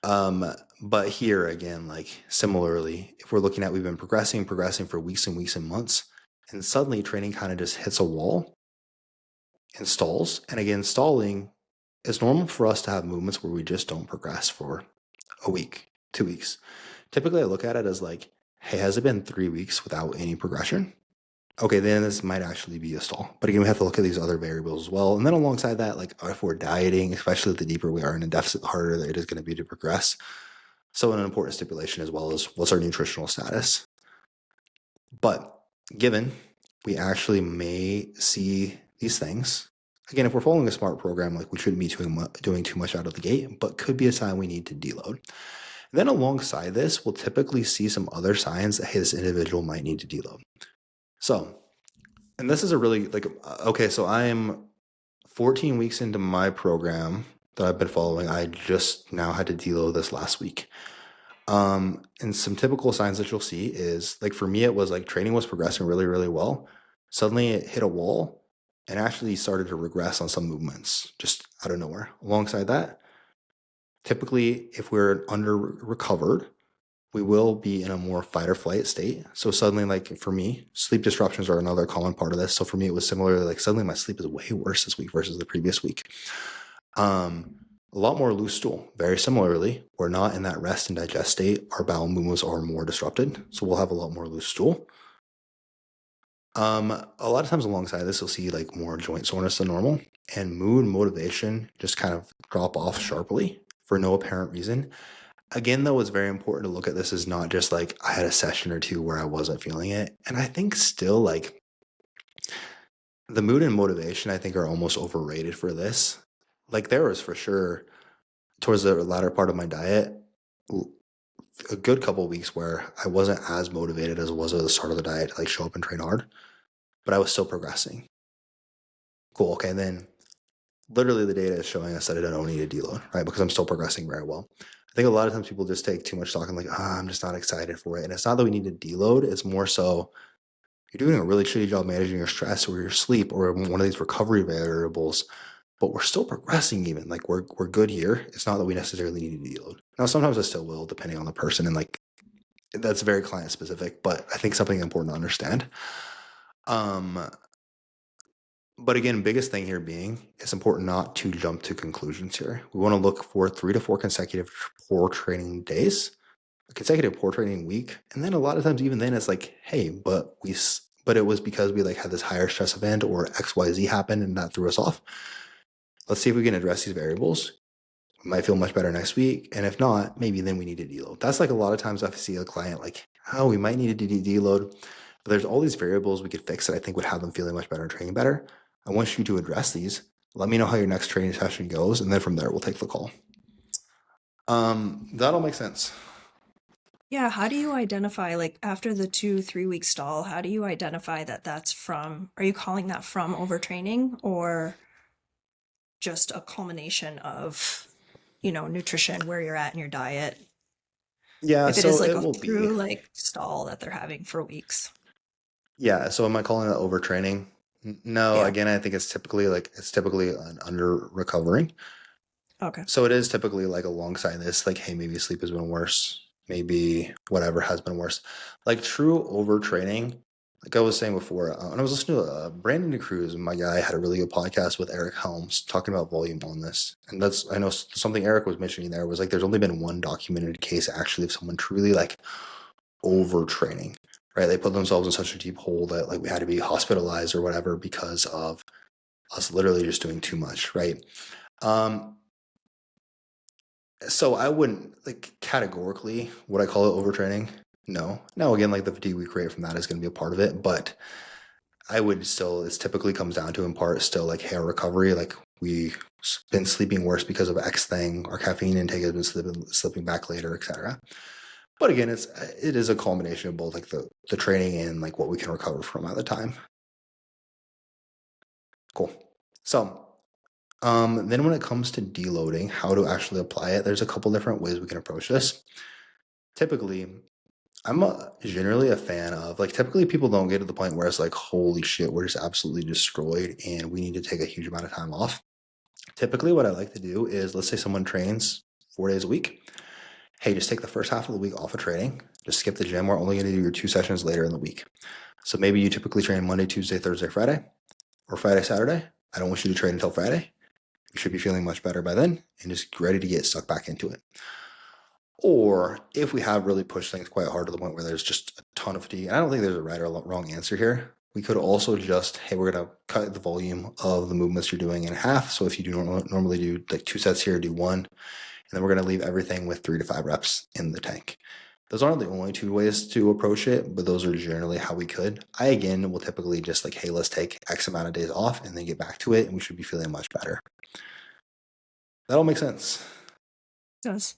But here again, like similarly, if we're looking at we've been progressing for weeks and weeks and months, and suddenly training kind of just hits a wall and stalls. And again, stalling is normal for us to have movements where we just don't progress for a week, 2 weeks. Typically, I look at it as like, hey, has it been 3 weeks without any progression? Okay, then this might actually be a stall. But again, we have to look at these other variables as well. And then alongside that, like if we're dieting, especially the deeper we are in a deficit, the harder it is going to be to progress. So an important stipulation as well is what's our nutritional status. But given we actually may see these things, again, if we're following a SMART program, like we shouldn't be doing too much out of the gate, but could be a sign we need to deload. Then alongside this, we'll typically see some other signs that, hey, this individual might need to deload. So, and this is a really like, okay, so I am 14 weeks into my program that I've been following. I just now had to deload this last week. And some typical signs that you'll see is like for me, it was like training was progressing really, really well. Suddenly it hit a wall and actually started to regress on some movements just out of nowhere. Alongside that, typically if we're under recovered, we will be in a more fight or flight state. So suddenly, like for me, sleep disruptions are another common part of this. So for me, it was similarly like suddenly my sleep is way worse this week versus the previous week. A lot more loose stool. Very similarly, we're not in that rest and digest state. Our bowel movements are more disrupted. So we'll have a lot more loose stool. A lot of times alongside this, you'll see like more joint soreness than normal and mood and motivation just kind of drop off sharply for no apparent reason. Again, though, it's very important to look at this as not just like I had a session or two where I wasn't feeling it. And I think still like the mood and motivation, I think, are almost overrated for this. Like there was for sure towards the latter part of my diet, a good couple of weeks where I wasn't as motivated as I was at the start of the diet to like show up and train hard, but I was still progressing. Cool. Okay. And then literally the data is showing us that I don't need a deload, right? Because I'm still progressing very well. I think a lot of times people just take too much stock and like, I'm just not excited for it. And it's not that we need to deload. It's more so you're doing a really shitty job managing your stress or your sleep or one of these recovery variables, but we're still progressing even. Like we're good here. It's not that we necessarily need to deload. Now, sometimes I still will, depending on the person. And like, that's very client specific, but I think something important to understand. But again, biggest thing here being it's important not to jump to conclusions here. We want to look for 3 to 4 consecutive poor training days, a consecutive poor training week, and then a lot of times even then it's like, hey, but it was because we like had this higher stress event or XYZ happened and that threw us off. Let's see if we can address these variables. We might feel much better next week, and if not, maybe then we need to deload. That's like a lot of times I see a client like, oh, we might need to deload, but there's all these variables we could fix that I think would have them feeling much better and training better. I want you to address these. Let me know how your next training session goes, and then from there we'll take the call. That'll make sense.
Yeah, how do you identify, like after the 2-3 week stall, how do you identify that that's from, are you calling that from overtraining or just a culmination of, nutrition, where you're at in your diet?
Yeah,
If it is
so
like
it
a
will be.
through like stall that they're having for weeks.
Yeah, so am I calling that overtraining? No,
Yeah.
again, I think it's typically an under recovering.
Okay.
So it is typically like alongside this, like, hey, maybe sleep has been worse, maybe whatever has been worse. Like true overtraining, like I was saying before, and I was listening to Brandon DeCruz, my guy, had a really good podcast with Eric Helms talking about volume on this. And that's, I know something Eric was mentioning there was like, there's only been one documented case actually of someone truly like overtraining, right? They put themselves in such a deep hole that like we had to be hospitalized or whatever because of us literally just doing too much, right? Um, So I wouldn't like categorically would I call it overtraining? No. Now again, like the fatigue we create from that is going to be a part of it, but I would still. It typically comes down to in part still like hair recovery. Like we've been sleeping worse because of X thing. Our caffeine intake has been slipping back later, etc. But again, it is a culmination of both like the training and like what we can recover from at the time. Cool. So Then when it comes to deloading, how to actually apply it, there's a couple different ways we can approach this. Typically, generally a fan of, like, typically people don't get to the point where it's like, holy shit, we're just absolutely destroyed and we need to take a huge amount of time off. Typically, what I like to do is, let's say someone trains 4 days a week. Hey, just take the first half of the week off of training. Just skip the gym. We're only going to do your 2 sessions later in the week. So maybe you typically train Monday, Tuesday, Thursday, Friday, or Friday, Saturday. I don't want you to train until Friday. You should be feeling much better by then and just ready to get stuck back into it. Or if we have really pushed things quite hard to the point where there's just a ton of fatigue, and I don't think there's a right or wrong answer here. We could also just, hey, we're going to cut the volume of the movements you're doing in half. So if you do normally do like 2 sets here, do one, and then we're going to leave everything with 3 to 5 reps in the tank. Those aren't the only 2 ways to approach it, but those are generally how we could. I, again, will typically just like, hey, let's take X amount of days off and then get back to it, and we should be feeling much better. That all makes sense.
It does.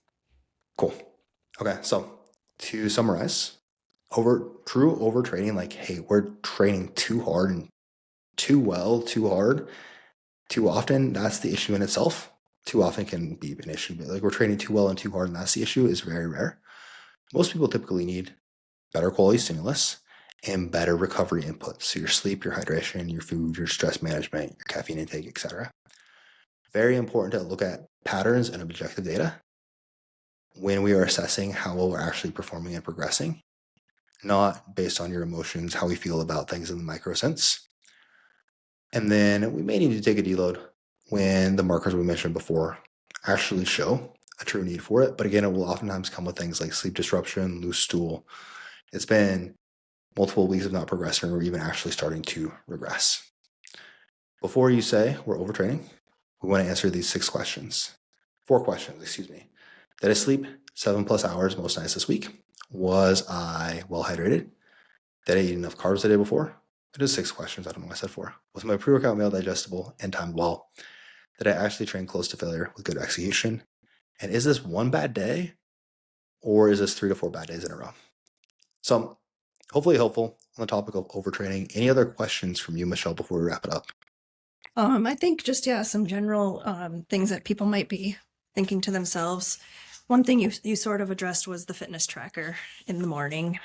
Cool. Okay, so to summarize, true overtraining, like, hey, we're training too hard and too well, too hard, too often, that's the issue in itself. Too often can be an issue, but like, we're training too well and too hard, and that's the issue, is very rare. Most people typically need better quality stimulus and better recovery inputs. So your sleep, your hydration, your food, your stress management, your caffeine intake, etc. Very important to look at patterns and objective data when we are assessing how well we're actually performing and progressing, not based on your emotions, how we feel about things in the micro sense. And then we may need to take a deload when the markers we mentioned before actually show a true need for it. But again, it will oftentimes come with things like sleep disruption, loose stool. It's been multiple weeks of not progressing or even actually starting to regress. Before you say we're overtraining, we want to answer these 4 questions, excuse me. Did I sleep 7+ hours most nights this week? Was I well hydrated? Did I eat enough carbs the day before? It is 6 questions. I don't know why I said 4. Was my pre-workout meal digestible and timed well? Did I actually train close to failure with good execution? And is this one bad day, or is this 3 to 4 bad days in a row? So hopefully helpful on the topic of overtraining. Any other questions from you, Michelle, before we wrap it up?
I think just, yeah, some general things that people might be thinking to themselves. One thing you sort of addressed was the fitness tracker in the morning.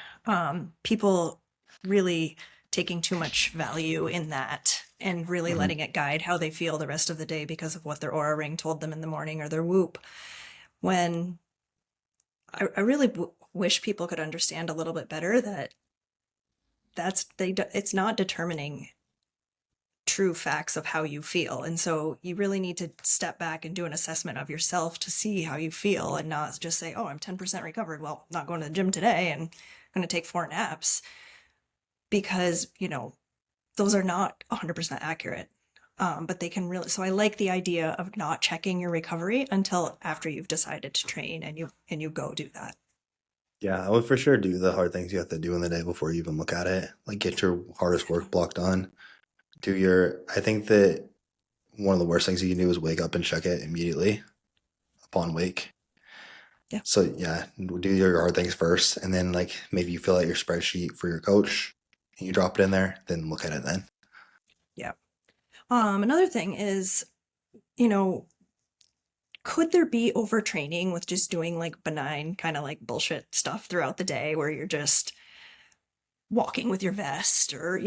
People really taking too much value in that and really letting it guide how they feel the rest of the day because of what their Aura Ring told them in the morning or their Whoop. When I really wish people could understand a little bit better that it's not determining true facts of how you feel. And so you really need to step back and do an assessment of yourself to see how you feel and not just say, oh, I'm 10% recovered. Well, not going to the gym today and I'm going to take 4 naps, because, those are not 100% accurate. But they can really, so I like the idea of not checking your recovery until after you've decided to train and you go do that.
Yeah, I would for sure do the hard things you have to do in the day before you even look at it. Like, get your hardest work block done. I think that one of the worst things you can do is wake up and check it immediately upon wake.
Yeah.
So yeah, do your hard things first, and then like maybe you fill out your spreadsheet for your coach and you drop it in there, then look at it then.
Yeah. Another thing is, could there be overtraining with just doing like benign kind of like bullshit stuff throughout the day where you're just walking with your vest or,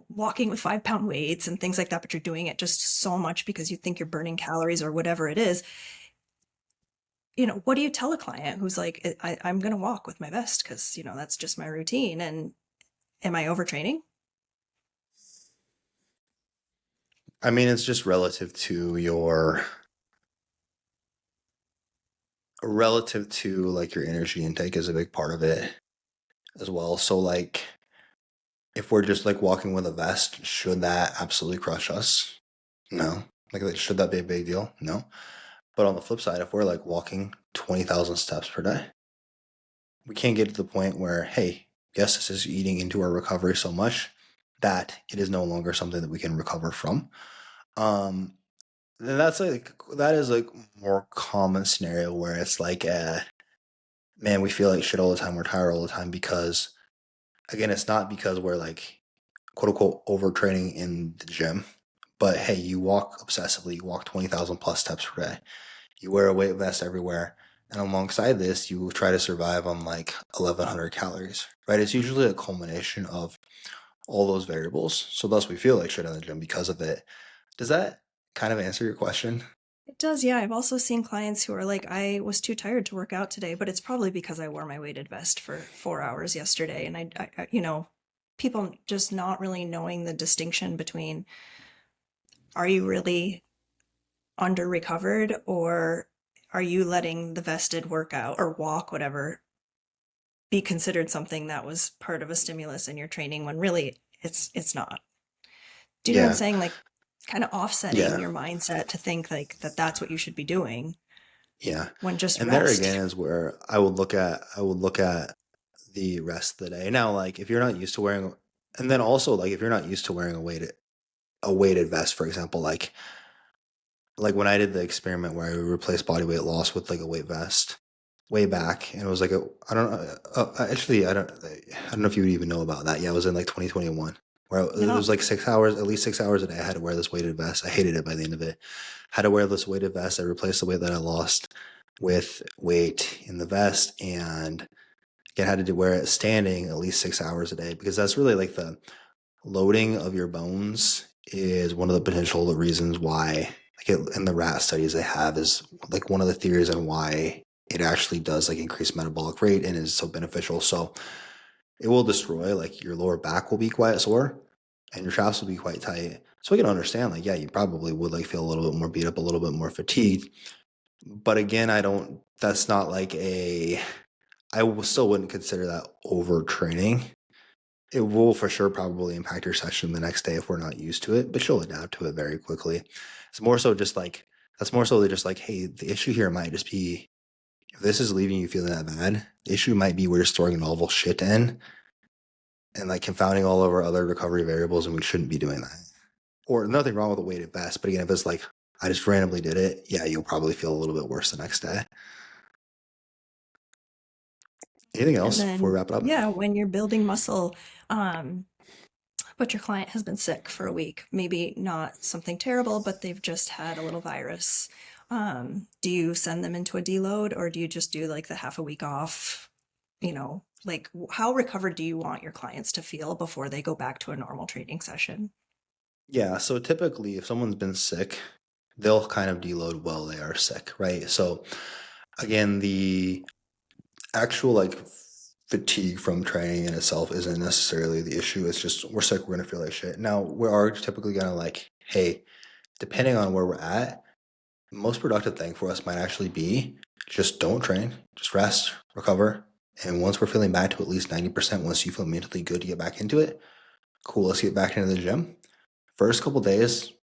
walking with 5-pound weights and things like that, but you're doing it just so much because you think you're burning calories or whatever it is? What do you tell a client who's like, I'm going to walk with my vest because, that's just my routine? And am I overtraining?
I mean, it's just relative to like your energy intake is a big part of it as well. So like, if we're just like walking with a vest, should that absolutely crush us? No. Like, should that be a big deal? No. But on the flip side, if we're like walking 20,000 steps per day, we can't get to the point where, hey, yes, this is eating into our recovery so much that it is no longer something that we can recover from. Then that is like more common scenario where it's like, man, we feel like shit all the time, we're tired all the time, because again, it's not because we're like quote unquote overtraining in the gym, But hey, you walk obsessively, you walk 20,000 plus steps per day. You wear a weight vest everywhere. And alongside this, you try to survive on like 1,100 calories, right? It's usually a culmination of all those variables. So thus we feel like shit in the gym because of it. Does that kind of answer your question?
It does, yeah. I've also seen clients who are like, I was too tired to work out today, but it's probably because I wore my weighted vest for 4 hours yesterday. And people just not really knowing the distinction between, are you really under recovered, or are you letting the vested workout or walk, whatever, be considered something that was part of a stimulus in your training when really it's not. Do you know what I'm
Yeah,
saying? Like, kind of offsetting
yeah,
your mindset to think like that's what you should be doing
yeah.
when just
And there
rest.
again is where I would look at the rest of the day. Now, like if you're not used to wearing, and then also like if you're not used to wearing a weighted vest, for example, like when I did the experiment where I replaced body weight loss with like a weight vest way back, and it was like I don't know, actually I don't know if you would even know about that. Yeah, it was in like 2021, where it was
No.
like 6 hours, at least 6 hours a day. I had to wear this weighted vest. I hated it by the end of it. Had to wear this weighted vest. I replaced the weight that I lost with weight in the vest, and again had to wear it standing at least 6 hours a day because that's really like the loading of your bones is one of the potential reasons why, like in the rat studies they have, is like one of the theories on why it actually does like increase metabolic rate and is so beneficial. So it will destroy, like your lower back will be quite sore and your traps will be quite tight. So I can understand, like, yeah, you probably would like feel a little bit more beat up, a little bit more fatigued. But again, that's not like still wouldn't consider that overtraining. It will for sure probably impact your session the next day if we're not used to it, but you'll adapt to it very quickly. It's more so just like that's more so just like, hey, the issue here might just be if this is leaving you feeling that bad, the issue might be we're just throwing novel shit in and like confounding all of our other recovery variables, and we shouldn't be doing that. Or nothing wrong with a weighted vest, but again, if it's like I just randomly did it, yeah, you'll probably feel a little bit worse the next day. Anything
And
else before we
then,
wrap it up?
yeah, when you're building muscle, um, but your client has been sick for a week, maybe not something terrible, but they've just had a little virus. Do you send them into a deload, or do you just do like the half a week off? Like, how recovered do you want your clients to feel before they go back to a normal training session?
Yeah, so typically if someone's been sick, they'll kind of deload while they are sick, right? So again, the actual like fatigue from training in itself isn't necessarily the issue. It's just we're sick, we're gonna feel like shit. Now we are typically gonna like, hey, depending on where we're at, most productive thing for us might actually be just don't train, just rest, recover. And once we're feeling back to at least 90%, once you feel mentally good to get back into it, cool, let's get back into the gym. First couple days,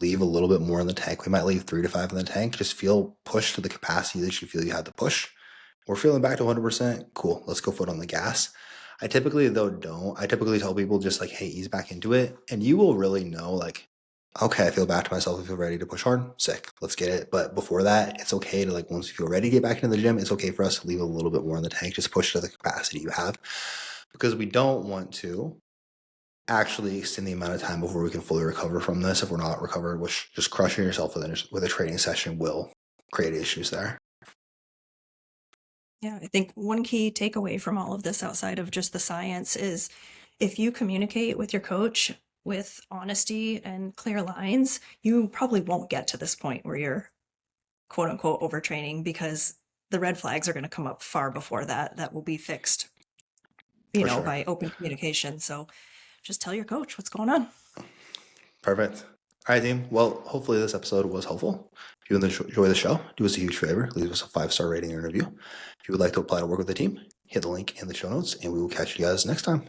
leave a little bit more in the tank. We might leave 3 to 5 in the tank. Just feel pushed to the capacity that you feel you had to push. We're feeling back to 100%. Cool. Let's go foot on the gas. I typically, though, don't. I typically tell people just like, hey, ease back into it. And you will really know, like, okay, I feel back to myself. I feel ready to push hard. Sick. Let's get it. But before that, it's okay to, like, once you feel ready to get back into the gym, it's okay for us to leave a little bit more in the tank. Just push to the capacity you have because we don't want to actually extend the amount of time before we can fully recover from this if we're not recovered, which just crushing yourself with a training session will create issues there.
Yeah, I think one key takeaway from all of this outside of just the science is if you communicate with your coach with honesty and clear lines, you probably won't get to this point where you're quote unquote overtraining, because the red flags are going to come up far before that will be fixed,
For sure.
by open communication. So just tell your coach what's going on.
Perfect. All right, team. Well, hopefully this episode was helpful. If you enjoy the show, do us a huge favor. Leave us a 5-star rating and review. If you would like to apply to work with the team, hit the link in the show notes, and we will catch you guys next time.